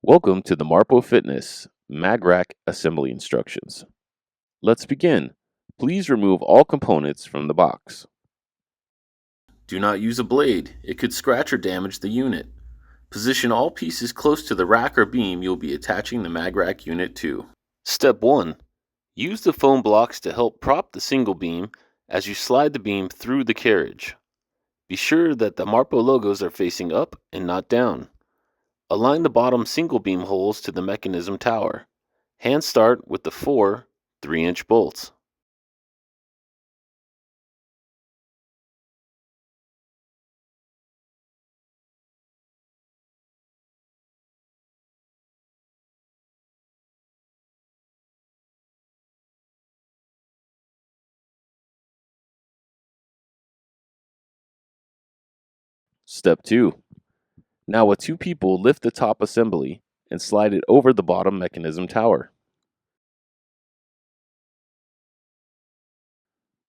Welcome to the Marpo Fitness Magrack assembly instructions. Let's begin. Please remove all components from the box. Do not use a blade. It could scratch or damage the unit. Position all pieces close to the rack or beam you'll be attaching the Magrack unit to. Step 1. Use the foam blocks to help prop the single beam as you slide the beam through the carriage. Be sure that the Marpo logos are facing up and not down. Align the bottom single beam holes to the mechanism tower. Hand start with the four 3-inch bolts. Step 2. Now with two people, lift the top assembly and slide it over the bottom mechanism tower.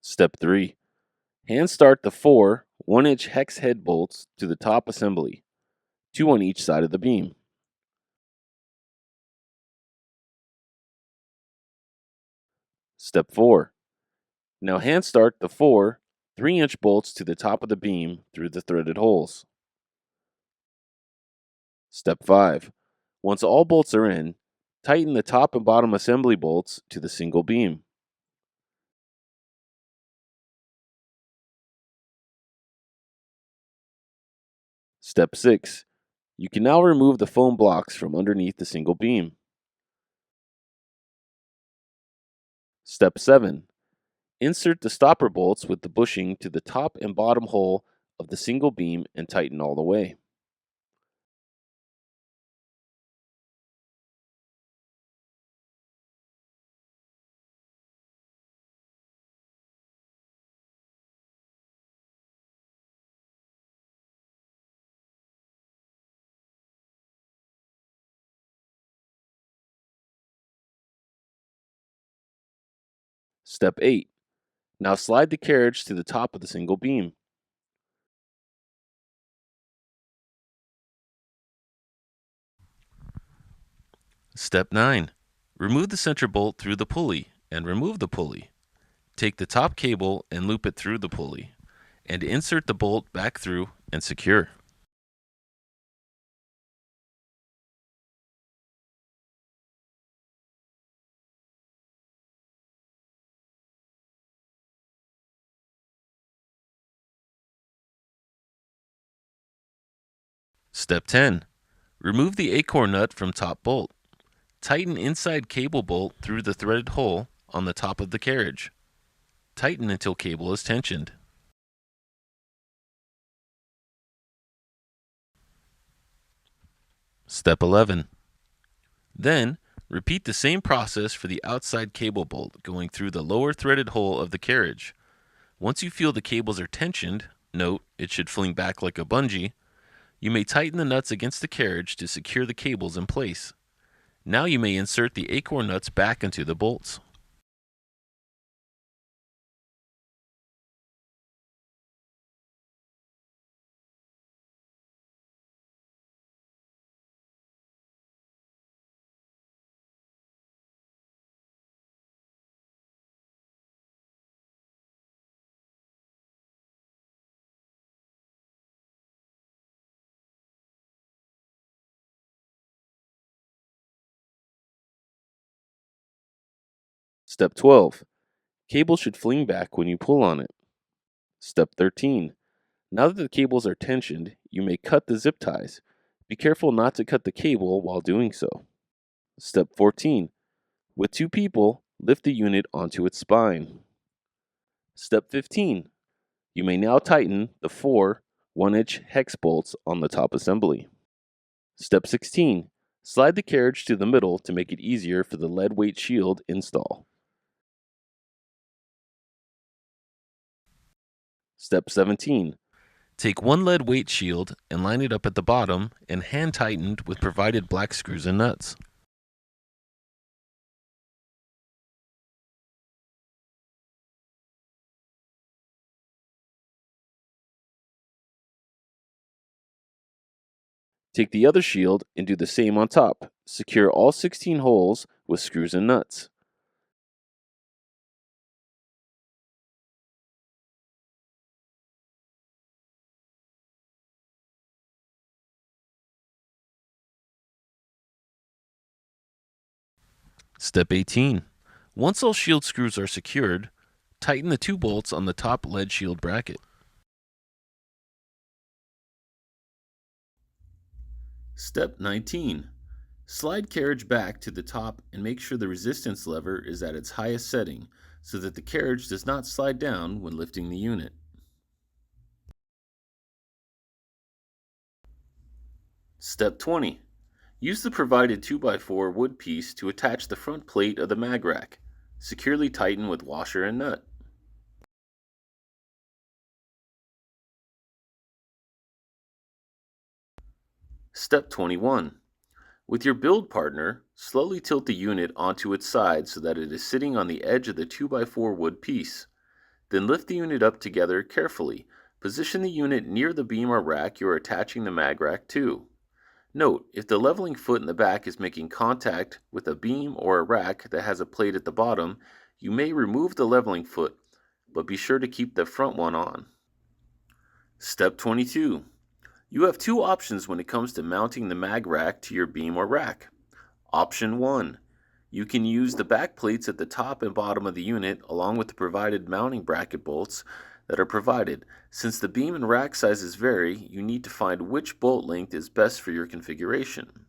Step 3. Hand start the four 1-inch hex head bolts to the top assembly, 2 on each side of the beam. Step 4. Now hand start the four 3-inch bolts to the top of the beam through the threaded holes. Step 5. Once all bolts are in, tighten the top and bottom assembly bolts to the single beam. Step 6. You can now remove the foam blocks from underneath the single beam. Step 7. Insert the stopper bolts with the bushing to the top and bottom hole of the single beam and tighten all the way. Step 8. Now slide the carriage to the top of the single beam. Step 9. Remove the center bolt through the pulley and remove the pulley. Take the top cable and loop it through the pulley, and insert the bolt back through and secure. Step 10. Remove the acorn nut from top bolt. Tighten inside cable bolt through the threaded hole on the top of the carriage. Tighten until cable is tensioned. Step 11. Then, repeat the same process for the outside cable bolt going through the lower threaded hole of the carriage. Once you feel the cables are tensioned, note it should fling back like a bungee, you may tighten the nuts against the carriage to secure the cables in place. Now you may insert the acorn nuts back into the bolts. Step 12. Cable should fling back when you pull on it. Step 13. Now that the cables are tensioned, you may cut the zip ties. Be careful not to cut the cable while doing so. Step 14. With two people, lift the unit onto its spine. Step 15. You may now tighten the four 1-inch hex bolts on the top assembly. Step 16. Slide the carriage to the middle to make it easier for the lead weight shield install. Step 17. Take one lead weight shield and line it up at the bottom and hand tightened with provided black screws and nuts. Take the other shield and do the same on top. Secure all 16 holes with screws and nuts. Step 18. Once all shield screws are secured, tighten the 2 bolts on the top lead shield bracket. Step 19. Slide carriage back to the top and make sure the resistance lever is at its highest setting so that the carriage does not slide down when lifting the unit. Step 20. Use the provided 2x4 wood piece to attach the front plate of the Magrack. Securely tighten with washer and nut. Step 21. With your build partner, slowly tilt the unit onto its side so that it is sitting on the edge of the 2x4 wood piece. Then lift the unit up together carefully. Position the unit near the beam or rack you are attaching the Magrack to. Note, if the leveling foot in the back is making contact with a beam or a rack that has a plate at the bottom, you may remove the leveling foot, but be sure to keep the front one on. Step 22. You have 2 options when it comes to mounting the Magrack to your beam or rack. Option 1. You can use the back plates at the top and bottom of the unit along with the provided mounting bracket bolts that are provided. Since the beam and rack sizes vary, you need to find which bolt length is best for your configuration.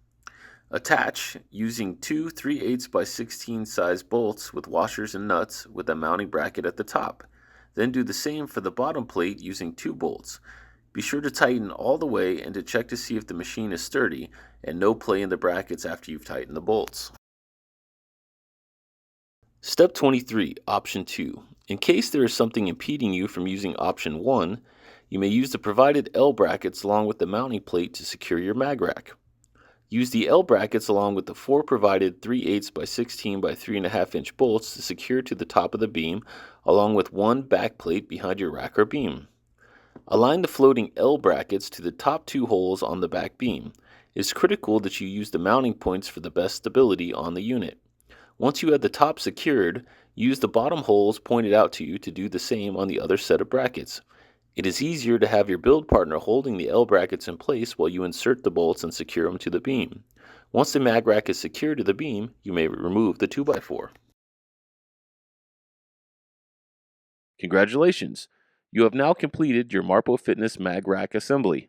Attach using 2 3/8 by 16 size bolts with washers and nuts with a mounting bracket at the top. Then do the same for the bottom plate using 2 bolts. Be sure to tighten all the way and to check to see if the machine is sturdy and no play in the brackets after you've tightened the bolts. Step 23, Option 2. In case there is something impeding you from using Option 1, you may use the provided L brackets along with the mounting plate to secure your Magrack. Use the L brackets along with the 4 provided 3/8 by 16 by 3.5 inch bolts to secure to the top of the beam along with 1 back plate behind your rack or beam. Align the floating L brackets to the top 2 holes on the back beam. It is critical that you use the mounting points for the best stability on the unit. Once you have the top secured, use the bottom holes pointed out to you to do the same on the other set of brackets. It is easier to have your build partner holding the L brackets in place while you insert the bolts and secure them to the beam. Once the Magrack is secured to the beam, you may remove the 2x4. Congratulations! You have now completed your Marpo Fitness Magrack assembly.